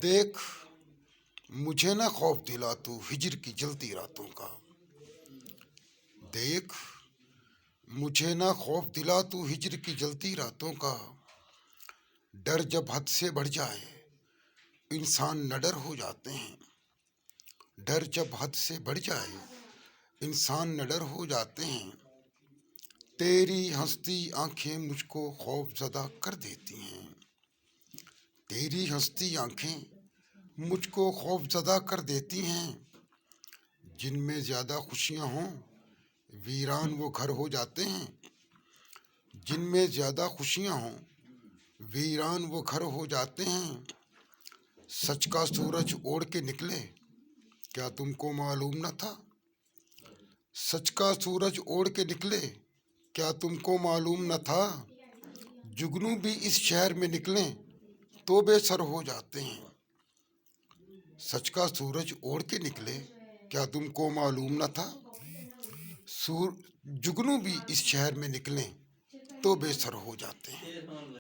देख, मुझे ना खौफ दिला तू हिजर की जलती रातों का। देख, मुझे ना खौफ दिला तू हिजर की जलती रातों का। डर जब हद से बढ़ जाए इंसान निडर हो जाते हैं। डर जब हद से बढ़ जाए इंसान निडर हो जाते हैं। तेरी हंसती आंखें मुझको खौफजदा कर देती हैं। तेरी हंसती आंखें मुझको खौफजदा कर देती हैं। जिनमें ज़्यादा खुशियाँ हों वीरान वो घर हो जाते हैं। जिनमें ज़्यादा खुशियाँ हों वीरान वो घर हो जाते हैं। सच का सूरज ओढ़ के निकले क्या तुमको मालूम न था। सच का सूरज ओढ़ के निकले क्या तुमको मालूम न था। जुगनू भी इस शहर में निकलें तो बेसर हो जाते हैं। सच का सूरज ओढ़ के निकले क्या तुमको मालूम न था। जुगनू भी इस शहर में निकलें तो बेसर हो जाते हैं।